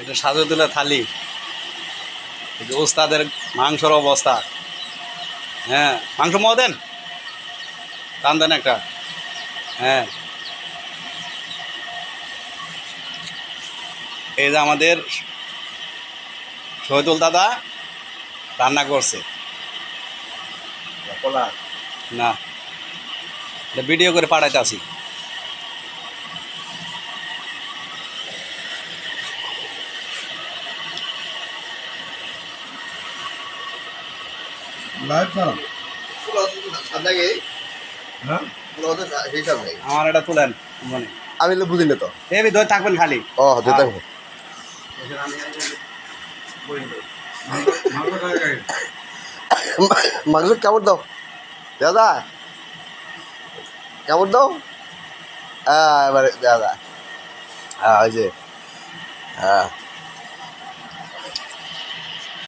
এটা সাজে তুলে থালি, ওস্তাদের মাংসর অবস্থা। হ্যাঁ, মাংস মো দেন, টান দেন একটা। হ্যাঁ, এই যে আমাদের শহীদুল দাদা রান্না করছে। না, ভিডিও করে পাঠাইতে আসি। আমার এটা তুলেন মনে, আমি বুঝি না তো, এবি ধরে থাকবেন খালি। ও হাতে থাকবো। মাংস কেমন দাও দাদা, কেমন দাও? হ্যাঁ এবারে দাদা, হ্যাঁ ওই যে, হ্যাঁ